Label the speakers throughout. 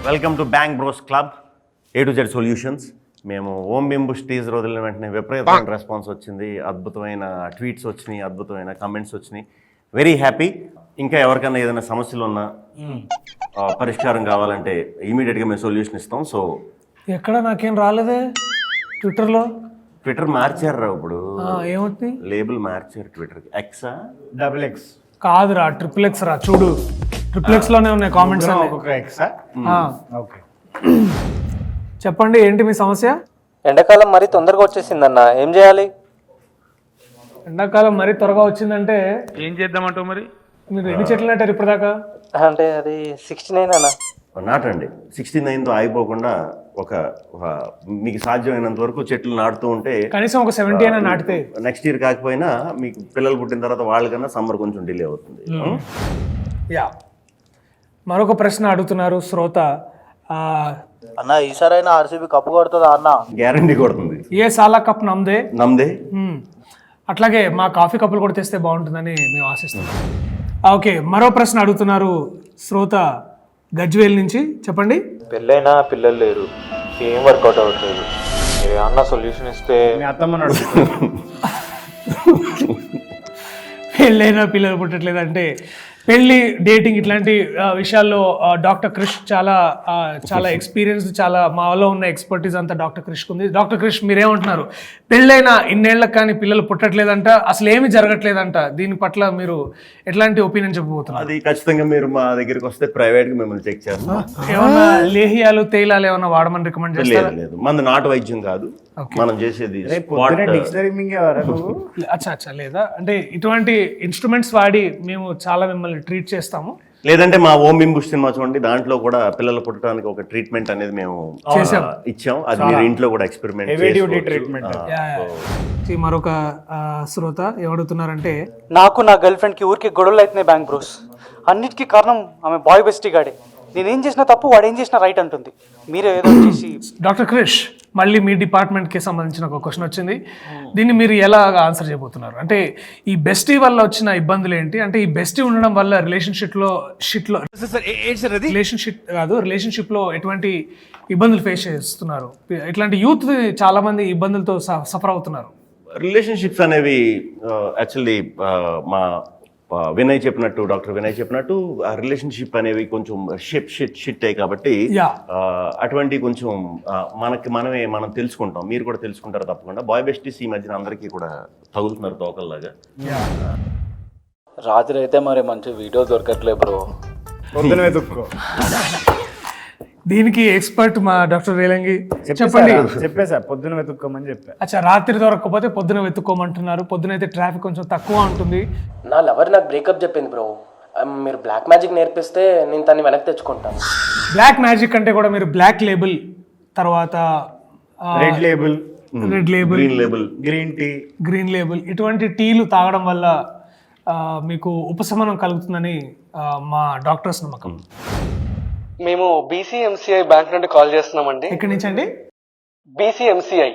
Speaker 1: Welcome to bank bros club A to Z solutions. మేము ఓం బింబుష్ teaser వదిలిన వెంటనే విపరీతమైన రెస్పాన్స్ వచ్చింది, అద్భుతమైన ట్వీట్స్ వచ్చినాయి, అద్భుతమైన కమెంట్స్ వచ్చినాయి. Very happy. ఇంకా ఎవరికైనా ఏదైనా సమస్యలు ఉన్నా పరిష్కారం కావాలంటే ఇమీడియట్గా మేము సొల్యూషన్ ఇస్తాం. సో
Speaker 2: ఎక్కడ నాకేం రాలేదే
Speaker 1: ట్విట్టర్ మార్చారు రా ఇప్పుడు,
Speaker 2: ఏమవుతుంది
Speaker 1: లేబుల్ మార్చారు ట్విట్టర్కి. ఎక్సా
Speaker 3: XX
Speaker 2: కాదురా XXX రా, చూడు XXX లోనే ఉన్నాయి కామెంట్స్.
Speaker 3: ఓకే
Speaker 2: చెప్పండి ఏంటి మీ సమస్య?
Speaker 4: ఎండాకాలం మరీ తొందరగా వచ్చేసిందన్న, ఏం చేయాలి?
Speaker 2: ఎండాకాలం మరీ త్వరగా వచ్చిందంటే
Speaker 5: ఏం చేద్దామంటావు మరి?
Speaker 2: మీరు ఎన్ని చెట్లు నాటారు ఇప్పటిదాకా?
Speaker 4: అంటే అది 69 అన్న.
Speaker 1: నాటండి. 69తో ఆగిపోకుండా ఒక మీకు సాధ్యమైనంత వరకు చెట్లు నాటుతూ ఉంటే
Speaker 2: కనీసం ఒక 70 అయినా నాటితే
Speaker 1: నెక్స్ట్ ఇయర్ కాకపోయినా మీకు పిల్లలు పుట్టిన తర్వాత వాళ్ళకన్నా సమ్మర్ కొంచెం డిలే అవుతుంది.
Speaker 2: యా, మరొక ప్రశ్న అడుగుతున్నారు శ్రోత.
Speaker 6: అన్న ఈసారైనా ఆర్సీబీ కప్పు కొడుతుందా అన్న?
Speaker 1: గ్యారంటీ కొడుతుంది.
Speaker 2: ఏ సాలా కప్ నమ్దే. అట్లాగే మా కాఫీ కప్పులు కూడా తెస్తే బాగుంటుందని మేము ఆశిస్తున్నాం. ఓకే, మరో ప్రశ్న అడుగుతున్నారు శ్రోత గజ్వేల్ నుంచి. చెప్పండి.
Speaker 7: పెళ్ళైనా పిల్లలు లేరు, ఏం వర్కౌట్ అవ్వట్లేదు, మీరు ఏమన్నా సొల్యూషన్ ఇస్తే.
Speaker 3: మీ అత్తమ్మను
Speaker 2: పెళ్ళైనా పిల్లలు పుట్టట్లేదు అంటే పెళ్ళి, డేటింగ్ ఇట్లాంటి విషయాల్లో డాక్టర్ క్రిష్ చాలా ఎక్స్పీరియన్స్, చాలా మాలో ఉన్న ఎక్స్పర్టీస్ అంతా డాక్టర్ క్రిష్కి ఉంది. డాక్టర్ క్రిష్ మీరేమంటున్నారు? పెళ్ళైనా ఇన్నేళ్ళకి కానీ పిల్లలు పుట్టట్లేదంట, అసలు ఏమీ జరగట్లేదంట, దీని పట్ల మీరు ఎట్లాంటి ఒపీనియన్ చెప్పబోతున్నారు?
Speaker 1: అది ఖచ్చితంగా మీరు మా దగ్గరికి వస్తే ప్రైవేట్గా మిమ్మల్ని చెక్ చేస్తాం.
Speaker 2: ఏమన్నా లేహియాలు తేలాలు ఏమన్నా వాడమని రికమెండ్ చేస్తారా?
Speaker 1: లేదు, మంది నాటు వైద్యం కాదు, మనం చేసేది
Speaker 3: డిక్షనరీ మింగేవారా నువ్వు?
Speaker 2: అచ్చా లేదా అంటే ఇటువంటి ఇన్స్ట్రుమెంట్స్ వాడి మేము చాలా మిమ్మల్ని ట్రీట్ చేస్తాము.
Speaker 1: లేదంటే మా ఓం బింబుష్ సినిమా చూడండి, దాంట్లో కూడా పిల్లలు పుట్టడానికి ఒక ట్రీట్మెంట్ అనేది మేము ఇచ్చాం. అది మీరు ఇంట్లో కూడా ఎక్స్పెరిమెంట్
Speaker 2: చేయండి. మరొక శ్రోత ఏమడుగుతున్నారంటే,
Speaker 4: నాకు నా గర్ల్ ఫ్రెండ్కి ఊరికి గొడవలు అవుతున్నాయి బ్యాంక్ బ్రోస్. అన్నిటికీ కారణం ఆమె బాయ్ బెస్టీ గాడే. నేనేం చేసినా తప్పు, వాడు ఏం చేసినా రైట్ అంటుంది. మీరే ఏదో చేసి.
Speaker 2: డాక్టర్ క్రిష్, మళ్ళీ మీ డిపార్ట్మెంట్కి సంబంధించిన ఒక క్వశ్చన్ వచ్చింది. దీన్ని మీరు ఎలా ఆన్సర్ చేయబోతున్నారు? అంటే ఈ బెస్టీ వల్ల వచ్చిన ఇబ్బందులు ఏంటి? అంటే ఈ బెస్టీ ఉండడం వల్ల రిలేషన్షిప్ లో ఎటువంటి ఇబ్బందులు ఫేస్ చేస్తున్నారు? ఇట్లాంటి యూత్ చాలా మంది ఇబ్బందులతో సఫర్ అవుతున్నారు.
Speaker 1: రిలేషన్షిప్స్ అనేవి యాక్చువల్లీ మా డాక్టర్ వినయ్ చెప్పినట్టు ఆ రిలేషన్షిప్ అనేవి కొంచెం షిట్ అయ్యి కాబట్టి అటువంటి కొంచెం మనం తెలుసుకుంటాం, మీరు కూడా తెలుసుకుంటారు తప్పకుండా. బాయ్ బెస్టీస్ ఈ మధ్యన అందరికీ కూడా తగులుతున్నారు తోకల్లాగా.
Speaker 6: రాత్రి అయితే మరి మంచి వీడియో దొరకట్లే బ్రో,
Speaker 3: పొద్దున వెతుక్కో.
Speaker 2: దీనికి ఎక్స్పర్ట్ మా డాక్టర్ రేలంగి. చెప్పండి.
Speaker 3: చెప్పేసా, పొద్దున వెతుక్కోమని చెప్పా.
Speaker 2: అచ్చా, రాత్రి దొరకకపోతే పొద్దున వెతుక్కోమంటున్నారు. పొద్దున అయితే ట్రాఫిక్ కొంచెం తక్కువ ఉంటుంది.
Speaker 8: నా లవర్ నాకు బ్రేకప్ చెప్పింది బ్రో, మీరు బ్లాక్ మ్యాజిక్ నేర్పిస్తే నేను తన్ని వెనక్కి తెచ్చుకుంటాను.
Speaker 2: బ్లాక్ మ్యాజిక్ అంటే కూడా మీరు బ్లాక్ లేబుల్, తర్వాత
Speaker 3: రెడ్ లేబుల్,
Speaker 2: గ్రీన్ లేబుల్ ఇటువంటి టీలు తాగడం వల్ల మీకు ఉపశమనం కలుగుతుందని మా డాక్టర్స్ నమ్మకం.
Speaker 4: మేము BCMCI బ్యాంక్ నుండి కాల్ చేస్తున్నామండి.
Speaker 2: ఎక్కడి నుంచి అండి?
Speaker 4: BCMCI.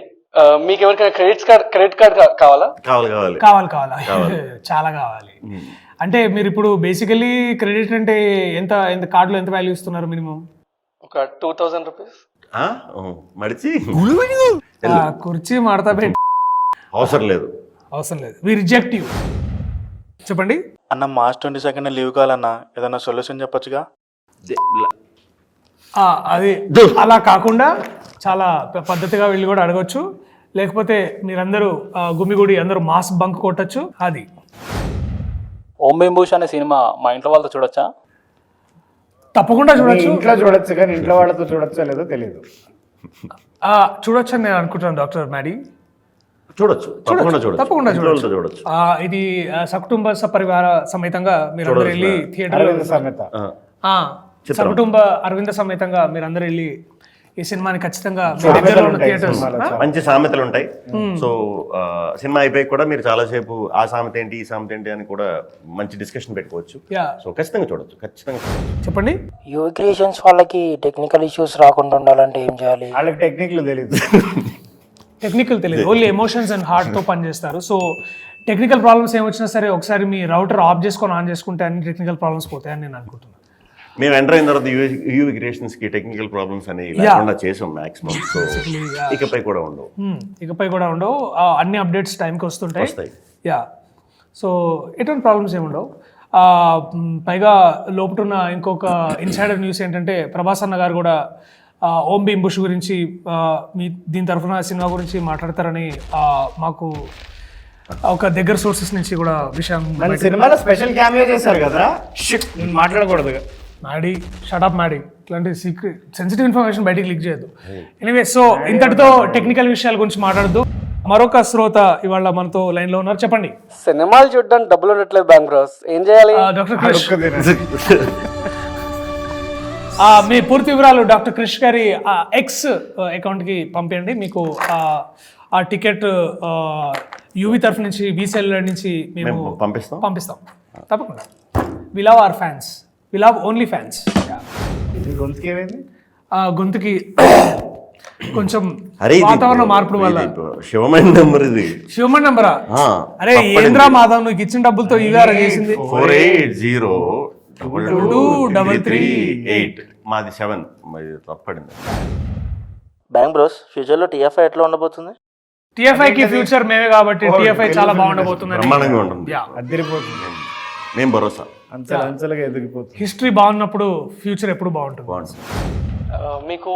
Speaker 4: మీకు ఎవరికైనా క్రెడిట్ కార్డ్ కావాలా?
Speaker 2: కావాలా చాలా కావాలి. అంటే మీరు ఇప్పుడు బేసికలీ క్రెడిట్ అంటే ఎంత కార్డులో ఎంత వాల్యూ ఇస్తున్నారు? మినిమం
Speaker 4: ఒక 2000 రూపీస్.
Speaker 1: మడిచి
Speaker 2: కుర్చీ మడతా పెట్టి
Speaker 1: అవసరం లేదు.
Speaker 2: We reject you. చెప్పండి
Speaker 6: అన్న. March 22 లీవ్ కావాలన్నా, ఏదన్నా సొల్యూషన్ చెప్పొచ్చుగా?
Speaker 2: అది అలా కాకుండా చాలా పద్ధతిగా వెళ్ళి కూడా అడగొచ్చు. లేకపోతే మీరందరూ గుమిగుడి అందరూ మాస్ బంక్ కొట్టచ్చు. అది
Speaker 6: ఓం బింబుష్ అనే సినిమా మా ఇంట్లో వాళ్ళతో చూడొచ్చా?
Speaker 2: తప్పకుండా చూడొచ్చు.
Speaker 3: ఇంట్లో చూడొచ్చు, కానీ ఇంట్లో వాళ్ళతో చూడొచ్చో లేదో తెలియదు.
Speaker 2: చూడొచ్చు అని నేను అనుకుంటున్నాను డాక్టర్ మ్యాడీ.
Speaker 1: చూడొచ్చు.
Speaker 2: ఇది సకుటుంబ సపరివార సమేతంగా మీరందరూ వెళ్ళి థియేటర్ సకుటుంబ అరవింద సమేతంగా మీరందరూ వెళ్ళి ఈ సినిమాని ఖచ్చితంగా
Speaker 1: మంచి సామెతలు ఉంటాయి. సో సినిమా అయిపోయి కూడా మీరు చాలాసేపు ఆ సామెత ఏంటి ఈ సామెత ఏంటి అని కూడా మంచి డిస్కషన్ పెట్టుకోవచ్చు. సో ఖచ్చితంగా చూడొచ్చు.
Speaker 2: చెప్పండి.
Speaker 8: యూవీ క్రియేషన్స్ వాళ్ళకి టెక్నికల్ ఇష్యూస్ రాకుండా ఉండాలంటే ఏం చేయాలి?
Speaker 3: వాళ్ళకి టెక్నికల్
Speaker 2: తెలియదు, ఓన్లీ ఎమోషన్స్ అండ్ హార్ట్తో పనిచేస్తారు. సో టెక్నికల్ ప్రాబ్లమ్స్ ఏమొచ్చినా సరే ఒకసారి మీ రౌటర్ ఆఫ్ చేసుకొని ఆన్ చేసుకుంటే అన్ని టెక్నికల్ ప్రాబ్లమ్స్ పోతాయని నేను అనుకుంటున్నాను.
Speaker 1: మేము ఎంటర్ అయిన తర్వాత యూవి క్రియేషన్స్ కి టెక్నికల్ ప్రాబ్లమ్స్ అనేవి లేకుండా చేసాం మాక్సిమం. సో ఇకపై కూడా ఉండవు.
Speaker 2: ఇకపై కూడా ఉండవు. అన్ని అప్డేట్స్ టైంకి వస్తుంటాయి.
Speaker 1: వస్తాయి.
Speaker 2: యా, సో ఎటువంటి ప్రాబ్లమ్స్ ఏమి ఉండవు. పైగా లోపటున్న ఇంకొక ఇన్సైడర్ న్యూస్ ఏంటంటే ప్రభాస్ అన్న గారు కూడా ఓం భీమ్ బుష్ గురించి మీ దీని తరఫున సినిమా గురించి మాట్లాడతారని మాకు ఒక దగ్గర సోర్సెస్ నుంచి కూడా విషయం.
Speaker 3: మన సినిమాలో స్పెషల్ క్యామియో చేశారు కదా, షిట్ నేను మాట్లాడకూడదు.
Speaker 2: మ్యాడీ షటప్ మ్యాడీ, ఇట్లాంటి సీక్రెట్ సెన్సిటివ్ ఇన్ఫర్మేషన్ బయటికి లీక్ చేయొద్దు. ఎనీవే, సో ఇంతటితో టెక్నికల్ విషయాల గురించి మాట్లాడద్దు. మరొక శ్రోత ఇవాళ మనతో లైన్ లో ఉన్నారు. చెప్పండి.
Speaker 8: సినిమాలు చూడడానికి డబ్బులు ఉండట్లేదు బ్యాంక్ బ్రోస్, ఏం చేయాలి?
Speaker 2: డాక్టర్ క్రిష్, మీ పూర్తి వివరాలు డాక్టర్ క్రిష్ గారి ఎక్స్ అకౌంట్కి పంపించండి. మీకు ఆ టికెట్ యూవి తరఫు నుంచి వీసెల్ నుంచి మేము పంపిస్తాం తప్పకుండా. We love our fans, we love only fans.
Speaker 3: గొంతుకి ఏమైంది?
Speaker 2: గొంతుకి కొంచెం వాతావరణ మార్పుల వల్ల.
Speaker 1: శివమైన నెంబర్ ఇది.
Speaker 2: శివమన్ నెంబరా? అరే ఏంద్రా మాధవ్, నువ్వు ఇచ్చిన డబ్బులతో ఇవాళ చేసింది.
Speaker 1: 48022338. మాది 7. తప్పడింది.
Speaker 5: బ్యాంక్ బ్రోస్, ఫ్యూచర్లో టీఎఫ్ఐ ఎట్లా ఉండబోతుంది?
Speaker 2: టీఎఫ్ఐ కి ఫ్యూచర్ మేమే కాబట్టి టీఎఫ్ఐ చాలా బాగుండబోతుంది.
Speaker 1: బ్రహ్మాండంగా ఉంటుంది.
Speaker 3: అద్దరిపోతుంది.
Speaker 1: మేము భరోసా.
Speaker 3: అంచెలుగా ఎదిగిపోతుంది.
Speaker 2: హిస్టరీ బాగున్నప్పుడు ఫ్యూచర్ ఎప్పుడు బాగుంటుంది.
Speaker 8: మీకు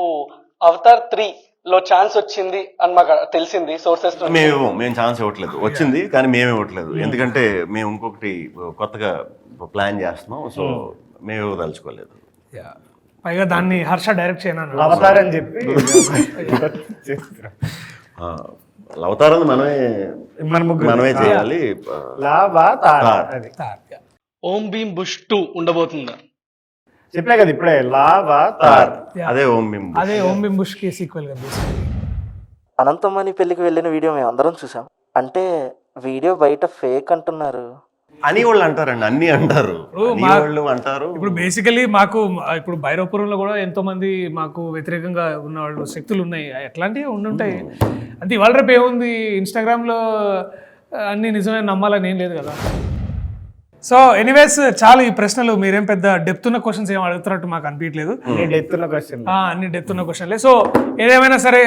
Speaker 8: అవతార్ 3 లో ఛాన్స్ వచ్చింది అని మాకు తెలిసింది సోర్సెస్.
Speaker 1: మేము ఛాన్స్ ఇవ్వట్లేదు. వచ్చింది కానీ మేము ఇవ్వట్లేదు. ఎందుకంటే మేము ఇంకొకటి కొత్తగా ప్లాన్ చేస్తున్నాం. సో మేము ఇవ్వదలుచుకోలేదు.
Speaker 2: పైగా దాన్ని హర్ష డైరెక్ట్ చేయను
Speaker 3: అవతార్ అని చెప్పి
Speaker 1: అవతారం మనమే చేయాలి.
Speaker 6: ఓం భీమ్ బుష్ 2 ఉండబోతుందా?
Speaker 3: చెప్పా కదా ఇప్పుడే, లావా తార్.
Speaker 1: అదే ఓం భీమ్
Speaker 2: బుష్ కి సీక్వెల్ గా.
Speaker 5: అనంతమణి పెళ్లికి వెళ్ళిన వీడియో మేము అందరం చూసాం. అంటే వీడియో బయట ఫేక్ అంటున్నారు
Speaker 1: అని వాళ్ళు అంటారండి. అన్ని అంటారు.
Speaker 2: ఇప్పుడు బేసికలీ మాకు ఇప్పుడు భైరవపురంలో కూడా ఎంతో మంది మాకు వ్యతిరేకంగా ఉన్న వాళ్ళు శక్తులు ఉన్నాయి. ఎట్లాంటివి ఉండుంటాయి. అంటే ఇవాళ రేపు ఏముంది, ఇన్స్టాగ్రామ్ లో అన్ని నిజమే నమ్మాలని ఏం లేదు కదా. సో ఎనీవేస్, చాలా ఈ ప్రశ్నలు మీరేం పెద్ద డెప్త్ ఉన్న క్వశ్చన్స్ ఏం అడుగుతున్నట్టు మాకు అనిపించలేదు.
Speaker 3: అన్ని డెప్త్
Speaker 2: ఉన్న క్వశ్చన్లే. సో ఏదేమైనా సరే,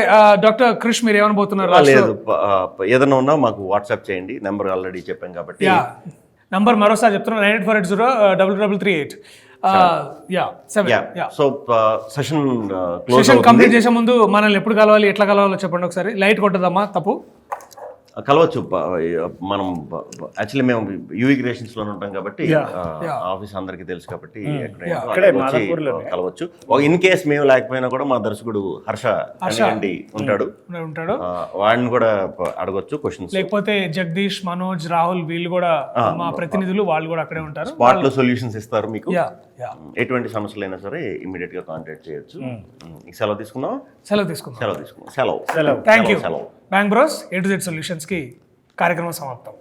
Speaker 2: డాక్టర్ క్రిష్ మీరు ఏమనబోతున్నారు?
Speaker 1: లేదు, ఏదైనా ఉన్నా మాకు వాట్సాప్ చేయండి. నెంబర్ ఆల్రెడీ చెప్పాం కాబట్టి.
Speaker 2: నంబర్ మరోసారి చెప్తున్నా, 9848023338.
Speaker 1: సో సెషన్
Speaker 2: కంప్లీట్ చేసే ముందు మనల్ని ఎప్పుడు కలవాలి, ఎట్లా కలవాలో చెప్పండి ఒకసారి. లైట్ కొట్టదమ్మా, తప్పు
Speaker 1: కలవచ్చు. మనం యాక్చువల్లీ మేము యూవి క్రియేషన్స్ లో ఉంటాం కాబట్టి ఆఫీస్ అందరికి తెలుసు కాబట్టి కలవచ్చు. ఇన్ కేస్ మేము లేకపోయినా కూడా మా దర్శకుడు హర్ష ఉంటాడు. వాడిని కూడా అడగొచ్చు క్వశ్చన్స్.
Speaker 2: లేకపోతే జగదీష్, మనోజ్, రాహుల్ వీళ్ళు కూడా మా ప్రతినిధులు, వాళ్ళు కూడా అక్కడే ఉంటారు.
Speaker 1: స్పాట్ లో సొల్యూషన్స్ ఇస్తారు మీకు. ఎటువంటి సమస్యలైనా సరే ఇమీడియట్ గా కాంటాక్ట్ చేయొచ్చు. సెలవు తీసుకుందాం.
Speaker 2: Thank you. Bank bros A to Z solutions కి కార్యక్రమం సమాప్తం.